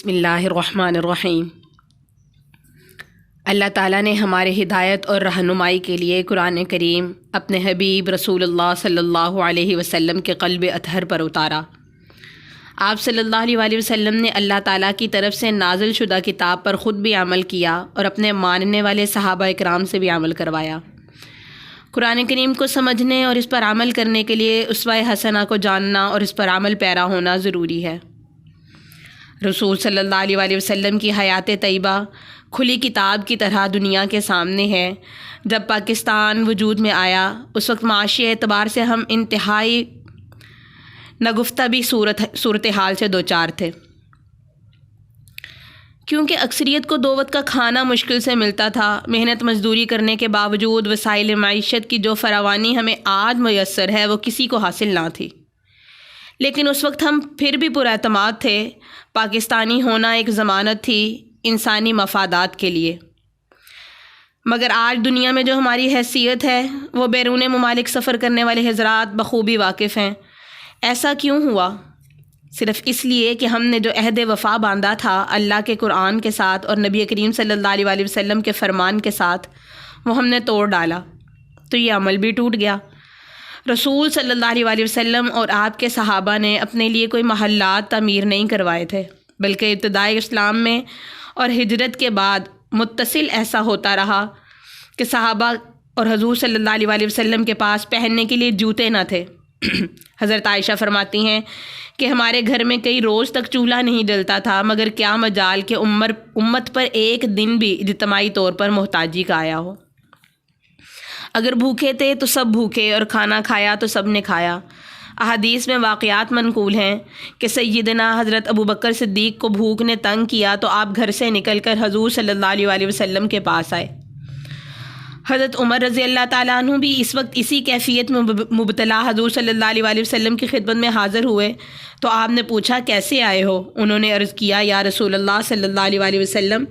بسم اللہ الرحمن الرحیم۔ اللہ تعالیٰ نے ہمارے ہدایت اور رہنمائی کے لیے قرآن کریم اپنے حبیب رسول اللہ صلی اللہ علیہ وسلم کے قلب اطہر پر اتارا۔ آپ صلی اللہ علیہ وآلہ وسلم نے اللہ تعالیٰ کی طرف سے نازل شدہ کتاب پر خود بھی عمل کیا اور اپنے ماننے والے صحابہ اکرام سے بھی عمل کروایا۔ قرآن کریم کو سمجھنے اور اس پر عمل کرنے کے لیے اسوہ حسنہ کو جاننا اور اس پر عمل پیرا ہونا ضروری ہے۔ رسول صلی اللہ علیہ وآلہ وسلم کی حیات طیبہ کھلی کتاب کی طرح دنیا کے سامنے ہے۔ جب پاکستان وجود میں آیا اس وقت معاشی اعتبار سے ہم انتہائی نگفتہ بھی صورتحال سے دوچار تھے، کیونکہ اکثریت کو 2 وقت کا کھانا مشکل سے ملتا تھا۔ محنت مزدوری کرنے کے باوجود وسائل معیشت کی جو فراوانی ہمیں آج میسر ہے وہ کسی کو حاصل نہ تھی، لیکن اس وقت ہم پھر بھی پر اعتماد تھے۔ پاکستانی ہونا ایک ضمانت تھی انسانی مفادات کے لیے، مگر آج دنیا میں جو ہماری حیثیت ہے وہ بیرون ممالک سفر کرنے والے حضرات بخوبی واقف ہیں۔ ایسا کیوں ہوا؟ صرف اس لیے کہ ہم نے جو عہد وفا باندھا تھا اللہ کے قرآن کے ساتھ اور نبی کریم صلی اللہ علیہ وآلہ وسلم کے فرمان کے ساتھ، وہ ہم نے توڑ ڈالا، تو یہ عمل بھی ٹوٹ گیا۔ رسول صلی اللہ علیہ وآلہ وسلم اور آپ کے صحابہ نے اپنے لیے کوئی محلات تعمیر نہیں کروائے تھے، بلکہ ابتدائی اسلام میں اور ہجرت کے بعد متصل ایسا ہوتا رہا کہ صحابہ اور حضور صلی اللہ علیہ وآلہ وسلم کے پاس پہننے کے لیے جوتے نہ تھے۔ حضرت عائشہ فرماتی ہیں کہ ہمارے گھر میں کئی روز تک چولہا نہیں جلتا تھا، مگر کیا مجال کہ امت پر ایک دن بھی اجتماعی طور پر محتاجی کا آیا ہو۔ اگر بھوکے تھے تو سب بھوکے اور کھانا کھایا تو سب نے کھایا۔ احادیث میں واقعات منقول ہیں کہ سیدنا حضرت ابوبکر صدیق کو بھوک نے تنگ کیا تو آپ گھر سے نکل کر حضور صلی اللہ علیہ وآلہ وسلم کے پاس آئے۔ حضرت عمر رضی اللہ تعالیٰ عنہ بھی اس وقت اسی کیفیت میں مبتلا حضور صلی اللہ علیہ وآلہ وسلم کی خدمت میں حاضر ہوئے تو آپ نے پوچھا کیسے آئے ہو؟ انہوں نے عرض کیا یا رسول اللہ صلی اللہ علیہ وآلہ وسلم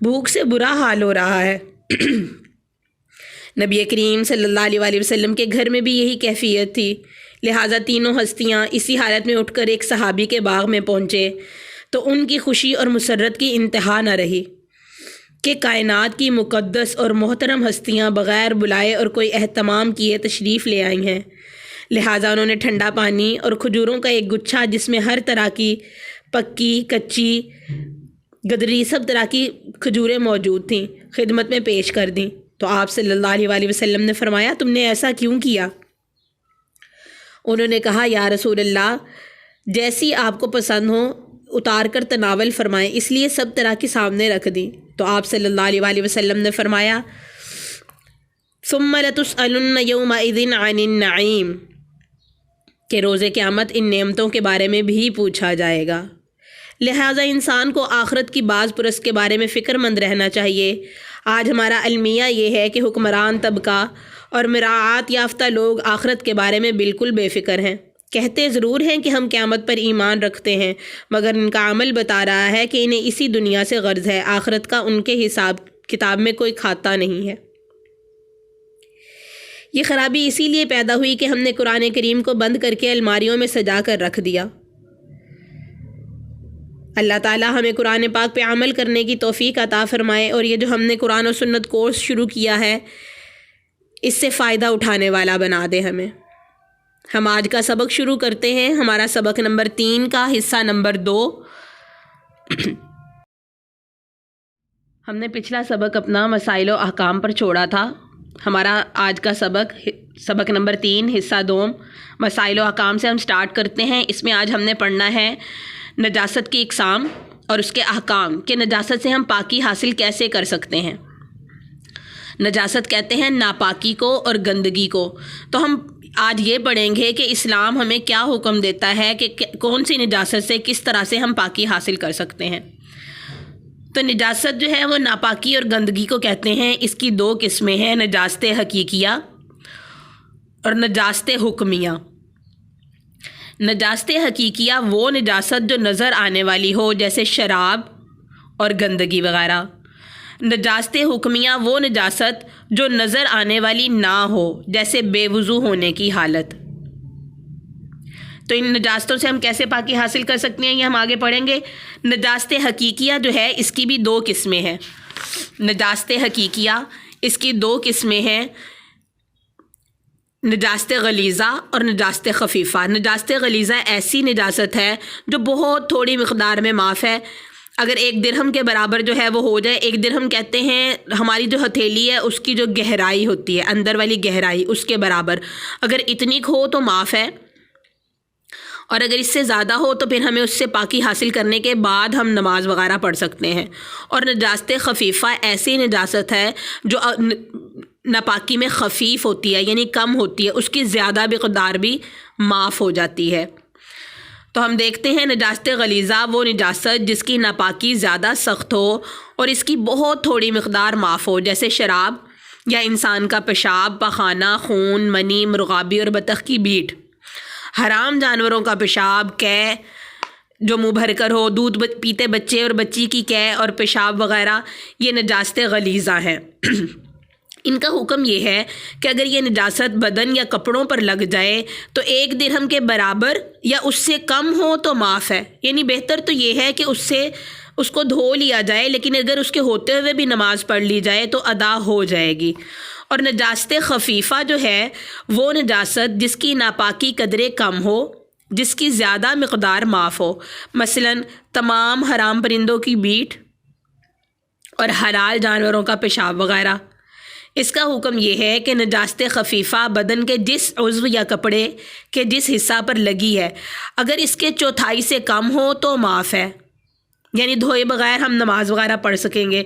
بھوک سے برا حال ہو رہا ہے۔ نبی کریم صلی اللہ علیہ وآلہ وسلم کے گھر میں بھی یہی کیفیت تھی، لہٰذا تینوں ہستیاں اسی حالت میں اٹھ کر ایک صحابی کے باغ میں پہنچے تو ان کی خوشی اور مسرت کی انتہا نہ رہی کہ کائنات کی مقدس اور محترم ہستیاں بغیر بلائے اور کوئی اہتمام کیے تشریف لے آئی ہیں۔ لہٰذا انہوں نے ٹھنڈا پانی اور کھجوروں کا ایک گچھا جس میں ہر طرح کی پکی، کچی، گدری سب طرح کی کھجوریں موجود تھیں خدمت میں پیش کر دیں۔ تو آپ صلی اللہ علیہ وآلہ وسلم نے فرمایا تم نے ایسا کیوں کیا؟ انہوں نے کہا یا رسول اللہ جیسی آپ کو پسند ہو اتار کر تناول فرمائیں، اس لیے سب طرح کی سامنے رکھ دیں۔ تو آپ صلی اللہ علیہ وآلہ وسلم نے فرمایا ثم لتسألن یومئذ عن النعیم، کہ روز قیامت ان نعمتوں کے بارے میں بھی پوچھا جائے گا۔ لہٰذا انسان کو آخرت کی باز پرس کے بارے میں فکر مند رہنا چاہیے۔ آج ہمارا المیہ یہ ہے کہ حکمران طبقہ اور مراعات یافتہ لوگ آخرت کے بارے میں بالکل بے فکر ہیں۔ کہتے ضرور ہیں کہ ہم قیامت پر ایمان رکھتے ہیں، مگر ان کا عمل بتا رہا ہے کہ انہیں اسی دنیا سے غرض ہے، آخرت کا ان کے حساب کتاب میں کوئی کھاتا نہیں ہے۔ یہ خرابی اسی لیے پیدا ہوئی کہ ہم نے قرآن کریم کو بند کر کے الماریوں میں سجا کر رکھ دیا۔ اللہ تعالیٰ ہمیں قرآن پاک پہ عمل کرنے کی توفیق عطا فرمائے، اور یہ جو ہم نے قرآن و سنت کورس شروع کیا ہے اس سے فائدہ اٹھانے والا بنا دے ہمیں۔ ہم آج کا سبق شروع کرتے ہیں، ہمارا سبق نمبر 3 کا حصہ نمبر 2۔ ہم نے پچھلا سبق اپنا مسائل و احکام پر چھوڑا تھا۔ ہمارا آج کا سبق نمبر 3 حصہ 2 مسائل و احکام سے ہم سٹارٹ کرتے ہیں۔ اس میں آج ہم نے پڑھنا ہے نجاست کی اقسام اور اس کے احکام، کہ نجاست سے ہم پاکی حاصل کیسے کر سکتے ہیں۔ نجاست کہتے ہیں ناپاکی کو اور گندگی کو۔ تو ہم آج یہ پڑھیں گے کہ اسلام ہمیں کیا حکم دیتا ہے کہ کون سی نجاست سے کس طرح سے ہم پاکی حاصل کر سکتے ہیں۔ تو نجاست جو ہے وہ ناپاکی اور گندگی کو کہتے ہیں۔ اس کی 2 قسمیں ہیں، نجاست حقیقیہ اور نجاست حکمیہ۔ نجاست حقیقیہ وہ نجاست جو نظر آنے والی ہو، جیسے شراب اور گندگی وغیرہ۔ نجاست حکمیہ وہ نجاست جو نظر آنے والی نہ ہو، جیسے بے وضو ہونے کی حالت۔ تو ان نجاستوں سے ہم کیسے پاکی حاصل کر سکتے ہیں یہ ہم آگے پڑھیں گے۔ نجاست حقیقیہ جو ہے اس کی بھی 2 قسمیں ہیں۔ نجاست حقیقیہ اس کی 2 قسمیں ہیں، نجاست غلیظہ اور نجاست خفیفہ۔ نجاست غلیظہ ایسی نجاست ہے جو بہت تھوڑی مقدار میں معاف ہے۔ اگر 1 درہم کے برابر جو ہے وہ ہو جائے، 1 درہم کہتے ہیں ہماری جو ہتھیلی ہے اس کی جو گہرائی ہوتی ہے، اندر والی گہرائی، اس کے برابر اگر اتنی ہو تو معاف ہے، اور اگر اس سے زیادہ ہو تو پھر ہمیں اس سے پاکی حاصل کرنے کے بعد ہم نماز وغیرہ پڑھ سکتے ہیں۔ اور نجاست خفیفہ ایسی نجاست ہے جو ناپاکی میں خفیف ہوتی ہے، یعنی کم ہوتی ہے، اس کی زیادہ مقدار بھی معاف ہو جاتی ہے۔ تو ہم دیکھتے ہیں نجاست غلیظہ وہ نجاست جس کی ناپاکی زیادہ سخت ہو اور اس کی بہت تھوڑی مقدار معاف ہو، جیسے شراب یا انسان کا پیشاب، پخانہ، خون، منی، مرغابی اور بطخ کی بیٹ۔ حرام جانوروں کا پیشاب، قے جو منہ بھر کر ہو، دودھ پیتے بچے اور بچی کی قے اور پیشاب وغیرہ، یہ نجاست غلیظہ ہیں۔ ان کا حکم یہ ہے کہ اگر یہ نجاست بدن یا کپڑوں پر لگ جائے تو 1 درہم کے برابر یا اس سے کم ہو تو معاف ہے، یعنی بہتر تو یہ ہے کہ اس کو دھو لیا جائے، لیکن اگر اس کے ہوتے ہوئے بھی نماز پڑھ لی جائے تو ادا ہو جائے گی۔ اور نجاست خفیفہ جو ہے وہ نجاست جس کی ناپاکی قدرے کم ہو، جس کی زیادہ مقدار معاف ہو، مثلا تمام حرام پرندوں کی بیٹ اور حلال جانوروں کا پیشاب وغیرہ۔ اس کا حکم یہ ہے کہ نجاست خفیفہ بدن کے جس عضو یا کپڑے کے جس حصہ پر لگی ہے اگر اس کے 1/4 سے کم ہو تو معاف ہے، یعنی دھوئے بغیر ہم نماز وغیرہ پڑھ سکیں گے،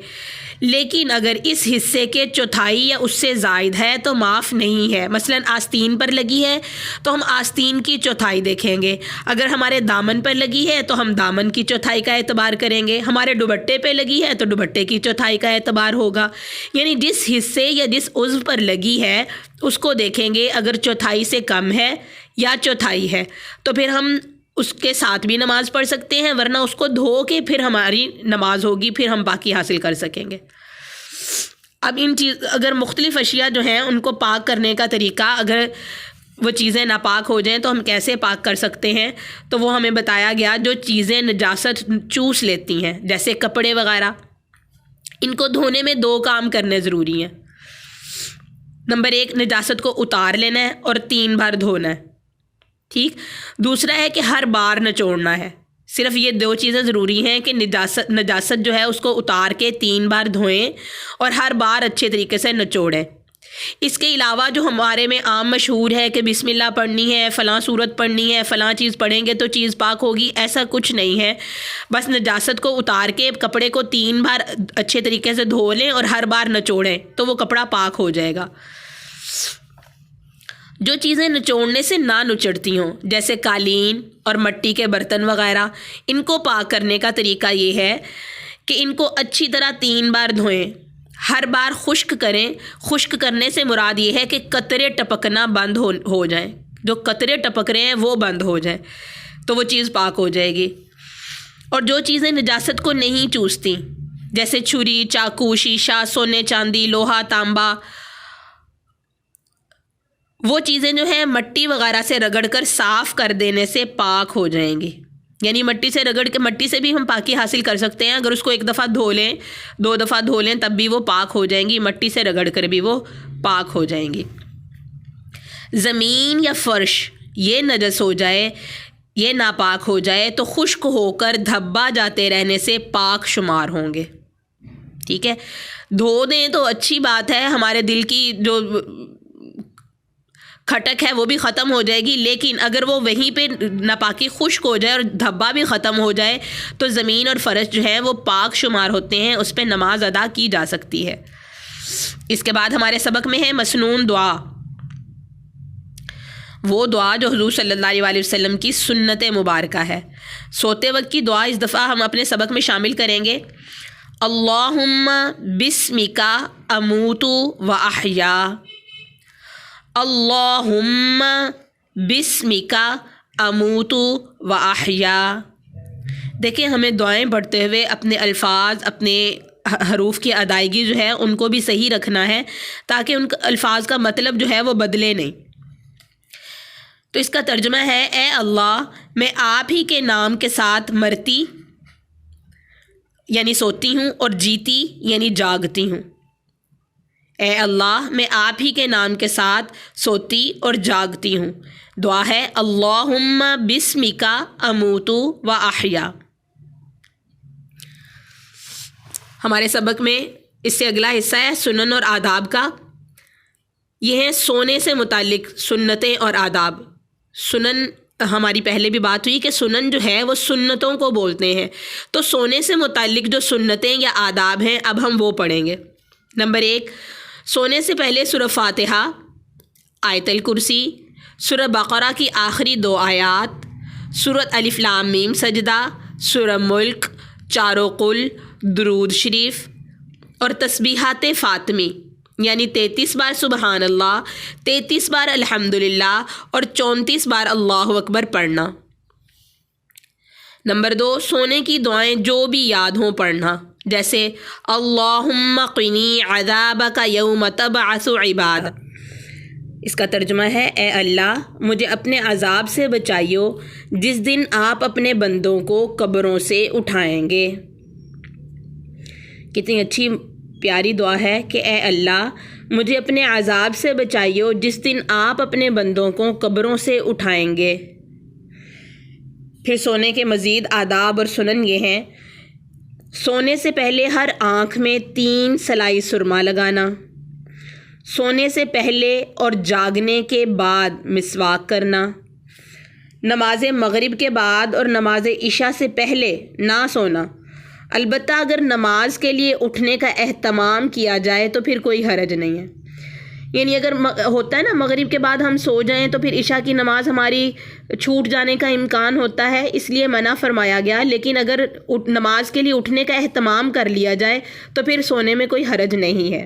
لیکن اگر اس حصے کے 1/4 یا اس سے زائد ہے تو معاف نہیں ہے۔ مثلا آستین پر لگی ہے تو ہم آستین کی 1/4 دیکھیں گے، اگر ہمارے دامن پر لگی ہے تو ہم دامن کی 1/4 کا اعتبار کریں گے، ہمارے دوپٹے پہ لگی ہے تو دوپٹے کی 1/4 کا اعتبار ہوگا، یعنی جس حصے یا جس عضو پر لگی ہے اس کو دیکھیں گے، اگر 1/4 سے کم ہے یا 1/4 ہے تو پھر ہم اس کے ساتھ بھی نماز پڑھ سکتے ہیں، ورنہ اس کو دھو کے پھر ہماری نماز ہوگی، پھر ہم پاکی حاصل کر سکیں گے۔ اب اگر مختلف اشیاء جو ہیں ان کو پاک کرنے کا طریقہ، اگر وہ چیزیں ناپاک ہو جائیں تو ہم کیسے پاک کر سکتے ہیں، تو وہ ہمیں بتایا گیا۔ جو چیزیں نجاست چوس لیتی ہیں جیسے کپڑے وغیرہ، ان کو دھونے میں 2 کام کرنے ضروری ہیں۔ نمبر 1، نجاست کو اتار لینا ہے اور 3 بار دھونا ہے، ٹھیک۔ دوسرا ہے کہ ہر بار نچوڑنا ہے۔ صرف یہ 2 چیزیں ضروری ہیں کہ نجاست جو ہے اس کو اتار کے 3 بار دھوئیں اور ہر بار اچھے طریقے سے نچوڑیں۔ اس کے علاوہ جو ہمارے میں عام مشہور ہے کہ بسم اللہ پڑھنی ہے، فلاں سورت پڑھنی ہے، فلاں چیز پڑھیں گے تو چیز پاک ہوگی، ایسا کچھ نہیں ہے۔ بس نجاست کو اتار کے کپڑے کو 3 بار اچھے طریقے سے دھو لیں اور ہر بار نچوڑیں تو وہ کپڑا پاک ہو جائے گا۔ جو چیزیں نچوڑنے سے نہ نچڑتی ہوں جیسے قالین اور مٹی کے برتن وغیرہ، ان کو پاک کرنے کا طریقہ یہ ہے کہ ان کو اچھی طرح 3 بار دھوئیں، ہر بار خشک کریں۔ خشک کرنے سے مراد یہ ہے کہ قطرے ٹپکنا بند ہو جائیں، جو قطرے ٹپک رہے ہیں وہ بند ہو جائیں تو وہ چیز پاک ہو جائے گی۔ اور جو چیزیں نجاست کو نہیں چوستی جیسے چھری، چاقو، شیشہ، سونے چاندی، لوہا، تانبا، وہ چیزیں جو ہیں مٹی وغیرہ سے رگڑ کر صاف کر دینے سے پاک ہو جائیں گی، یعنی مٹی سے رگڑ کے، مٹی سے بھی ہم پاکی حاصل کر سکتے ہیں، اگر اس کو 1 دفعہ دھو لیں، 2 دفعہ دھو لیں تب بھی وہ پاک ہو جائیں گی، مٹی سے رگڑ کر بھی وہ پاک ہو جائیں گی۔ زمین یا فرش یہ نجس ہو جائے، یہ ناپاک ہو جائے تو خشک ہو کر دھبا جاتے رہنے سے پاک شمار ہوں گے، ٹھیک ہے۔ دھو دیں تو اچھی بات ہے، ہمارے دل کی جو کھٹک ہے وہ بھی ختم ہو جائے گی، لیکن اگر وہ وہیں پہ ناپاکی خشک ہو جائے اور دھبا بھی ختم ہو جائے تو زمین اور فرش جو ہیں وہ پاک شمار ہوتے ہیں، اس پہ نماز ادا کی جا سکتی ہے۔ اس کے بعد ہمارے سبق میں ہے مسنون دعا، وہ دعا جو حضور صلی اللہ علیہ وسلم کی سنت مبارکہ ہے۔ سوتے وقت کی دعا اس دفعہ ہم اپنے سبق میں شامل کریں گے۔ اللہم بسمک اموت و احیا، اللہم بسمک اموت و احیا۔ دیکھیں، ہمیں دعائیں پڑھتے ہوئے اپنے الفاظ، اپنے حروف کی ادائیگی جو ہے ان کو بھی صحیح رکھنا ہے تاکہ ان الفاظ کا مطلب جو ہے وہ بدلے نہیں۔ تو اس کا ترجمہ ہے اے اللہ میں آپ ہی کے نام کے ساتھ مرتی یعنی سوتی ہوں اور جیتی یعنی جاگتی ہوں۔ اے اللہ میں آپ ہی کے نام کے ساتھ سوتی اور جاگتی ہوں۔ دعا ہے اللہم بسمک اموت و احیا۔ ہمارے سبق میں اس سے اگلا حصہ ہے سنن اور آداب کا۔ یہ ہیں سونے سے متعلق سنتیں اور آداب۔ سنن ہماری پہلے بھی بات ہوئی کہ سنن جو ہے وہ سنتوں کو بولتے ہیں، تو سونے سے متعلق جو سنتیں یا آداب ہیں اب ہم وہ پڑھیں گے۔ نمبر 1، سونے سے پہلے سورہ فاتحہ، آیت الکرسی، سورہ بقرہ کی آخری 2 آیات، سورۃ الف لام میم سجدہ، سورہ ملک، چاروں قل، درود شریف اور تسبیحات فاطمی یعنی 33 بار سبحان اللہ، 33 بار الحمدللہ اور 34 بار اللہ اکبر پڑھنا۔ نمبر 2، سونے کی دعائیں جو بھی یاد ہوں پڑھنا، جیسے اللہم قنی عذابک یوم تبعث عباد۔ اس کا ترجمہ ہے اے اللہ مجھے اپنے عذاب سے بچائیو جس دن آپ اپنے بندوں کو قبروں سے اٹھائیں گے۔ کتنی اچھی پیاری دعا ہے کہ اے اللہ مجھے اپنے عذاب سے بچائیو جس دن آپ اپنے بندوں کو قبروں سے اٹھائیں گے۔ پھر سونے کے مزید آداب اور سنن یہ ہیں، سونے سے پہلے ہر آنکھ میں 3 سلائی سرما لگانا، سونے سے پہلے اور جاگنے کے بعد مسواک کرنا، نماز مغرب کے بعد اور نماز عشاء سے پہلے نہ سونا، البتہ اگر نماز کے لیے اٹھنے کا اہتمام کیا جائے تو پھر کوئی حرج نہیں ہے۔ یعنی اگر ہوتا ہے نا مغرب کے بعد ہم سو جائیں تو پھر عشاء کی نماز ہماری چھوٹ جانے کا امکان ہوتا ہے، اس لیے منع فرمایا گیا، لیکن اگر نماز کے لیے اٹھنے کا اہتمام کر لیا جائے تو پھر سونے میں کوئی حرج نہیں ہے۔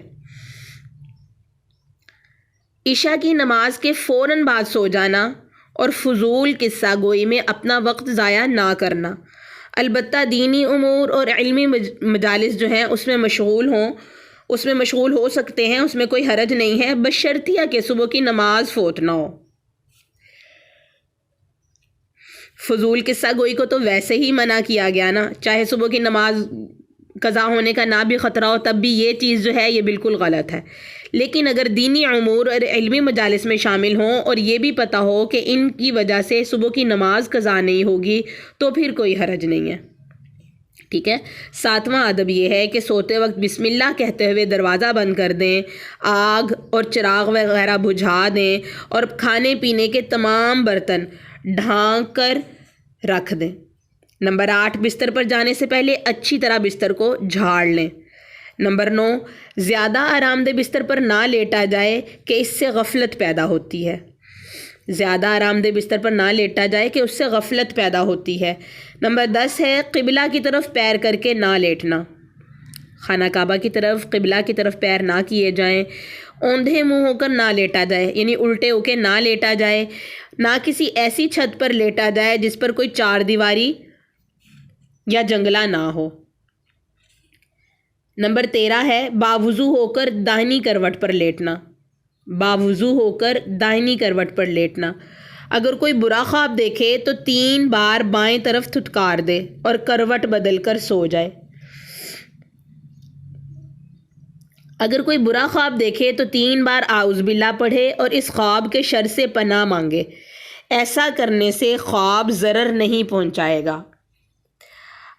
عشاء کی نماز کے فوراً بعد سو جانا اور فضول قصہ گوئی میں اپنا وقت ضائع نہ کرنا، البتہ دینی امور اور علمی مجالس جو ہیں اس میں مشغول ہو سکتے ہیں، اس میں کوئی حرج نہیں ہے، بشرطیہ کہ صبح کی نماز فوت نہ ہو۔ فضول قصہ گوئی کو تو ویسے ہی منع کیا گیا نا، چاہے صبح کی نماز قضا ہونے کا نہ بھی خطرہ ہو تب بھی یہ چیز جو ہے یہ بالکل غلط ہے۔ لیکن اگر دینی امور اور علمی مجالس میں شامل ہوں اور یہ بھی پتہ ہو کہ ان کی وجہ سے صبح کی نماز قضا نہیں ہوگی تو پھر کوئی حرج نہیں ہے، ٹھیک ہے۔ 7واں ادب یہ ہے کہ سوتے وقت بسم اللہ کہتے ہوئے دروازہ بند کر دیں، آگ اور چراغ وغیرہ بجھا دیں اور کھانے پینے کے تمام برتن ڈھانک کر رکھ دیں۔ نمبر 8، بستر پر جانے سے پہلے اچھی طرح بستر کو جھاڑ لیں۔ نمبر 9، زیادہ آرام دہ بستر پر نہ لیٹا جائے کہ اس سے غفلت پیدا ہوتی ہے۔ زیادہ آرام دہ بستر پر نہ لیٹا جائے کہ اس سے غفلت پیدا ہوتی ہے۔ نمبر 10 ہے قبلہ کی طرف پیر کر کے نہ لیٹنا، خانہ کعبہ کی طرف قبلہ کی طرف پیر نہ کیے جائیں، اوندھے منہ ہو کر نہ لیٹا جائے یعنی الٹے ہو کے نہ لیٹا جائے، نہ کسی ایسی چھت پر لیٹا جائے جس پر کوئی 4 دیواری یا جنگلہ نہ ہو۔ نمبر 13 ہے باوضو ہو کر داہنی کروٹ پر لیٹنا، باوضو ہو کر داہنی کروٹ پر لیٹنا۔ اگر کوئی برا خواب دیکھے تو 3 بار بائیں طرف تھتکار دے اور کروٹ بدل کر سو جائے۔ اگر کوئی برا خواب دیکھے تو 3 بار اعوذ باللہ پڑھے اور اس خواب کے شر سے پناہ مانگے، ایسا کرنے سے خواب ضرر نہیں پہنچائے گا۔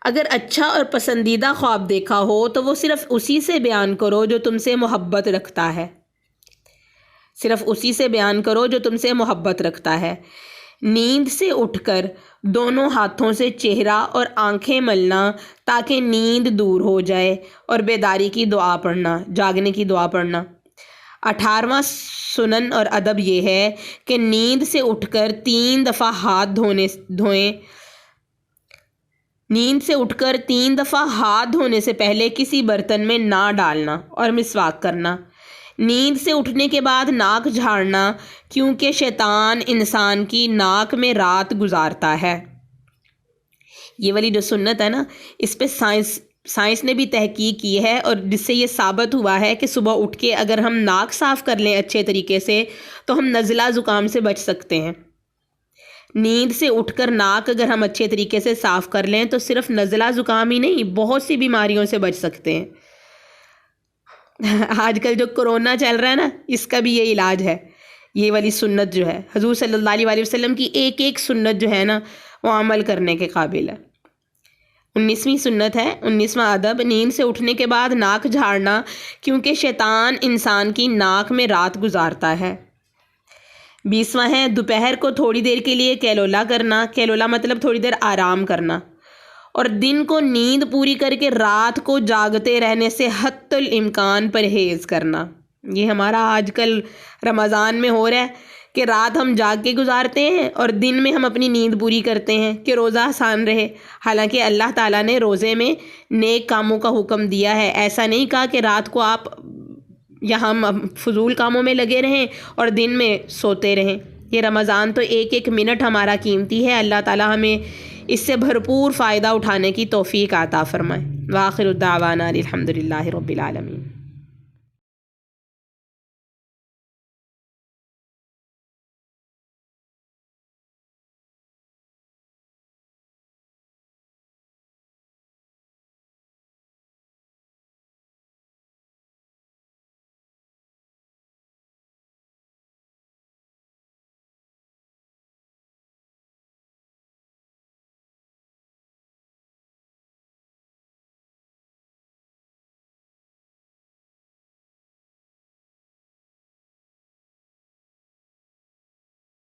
اگر اچھا اور پسندیدہ خواب دیکھا ہو تو وہ صرف اسی سے بیان کرو جو تم سے محبت رکھتا ہے، صرف اسی سے بیان کرو جو تم سے محبت رکھتا ہے۔ نیند سے اٹھ کر دونوں ہاتھوں سے چہرہ اور آنکھیں ملنا تاکہ نیند دور ہو جائے اور بیداری کی دعا پڑھنا، جاگنے کی دعا پڑھنا۔ 18واں سنن اور ادب یہ ہے کہ نیند سے اٹھ کر 3 دفعہ ہاتھ دھوئیں۔ نیند سے اٹھ کر 3 دفعہ ہاتھ دھونے سے پہلے کسی برتن میں نہ ڈالنا اور مسواک کرنا۔ نیند سے اٹھنے کے بعد ناک جھاڑنا کیونکہ شیطان انسان کی ناک میں رات گزارتا ہے۔ یہ والی جو سنت ہے نا، اس پہ سائنس نے بھی تحقیق کی ہے اور جس سے یہ ثابت ہوا ہے کہ صبح اٹھ کے اگر ہم ناک صاف کر لیں اچھے طریقے سے تو ہم نزلہ زکام سے بچ سکتے ہیں۔ نیند سے اٹھ کر ناک اگر ہم اچھے طریقے سے صاف کر لیں تو صرف نزلہ زکام ہی نہیں، بہت سی بیماریوں سے بچ سکتے ہیں۔ آج کل جو کرونا چل رہا ہے نا، اس کا بھی یہ علاج ہے، یہ والی سنت جو ہے حضور صلی اللہ علیہ وسلم کی ایک ایک سنت جو ہے نا وہ عمل کرنے کے قابل ہے۔ 19ویں سنت ہے، 19واں ادب، نیند سے اٹھنے کے بعد ناک جھاڑنا، کیونکہ شیطان انسان کی ناک میں رات گزارتا ہے۔ 20واں ہے دوپہر کو تھوڑی دیر کے لیے کیلولا کرنا، کیلولا مطلب تھوڑی دیر آرام کرنا، اور دن کو نیند پوری کر کے رات کو جاگتے رہنے سے حتی الامکان پرہیز کرنا۔ یہ ہمارا آج کل رمضان میں ہو رہا ہے کہ رات ہم جاگ کے گزارتے ہیں اور دن میں ہم اپنی نیند پوری کرتے ہیں کہ روزہ آسان رہے، حالانکہ اللہ تعالیٰ نے روزے میں نیک کاموں کا حکم دیا ہے۔ ایسا نہیں کہا کہ رات کو آپ یا ہم فضول کاموں میں لگے رہیں اور دن میں سوتے رہیں۔ یہ رمضان تو ایک ایک منٹ ہمارا قیمتی ہے، اللہ تعالیٰ ہمیں اس سے بھرپور فائدہ اٹھانے کی توفیق عطا فرمائے۔ وآخر الدعوانا الحمد للہ رب العالمین۔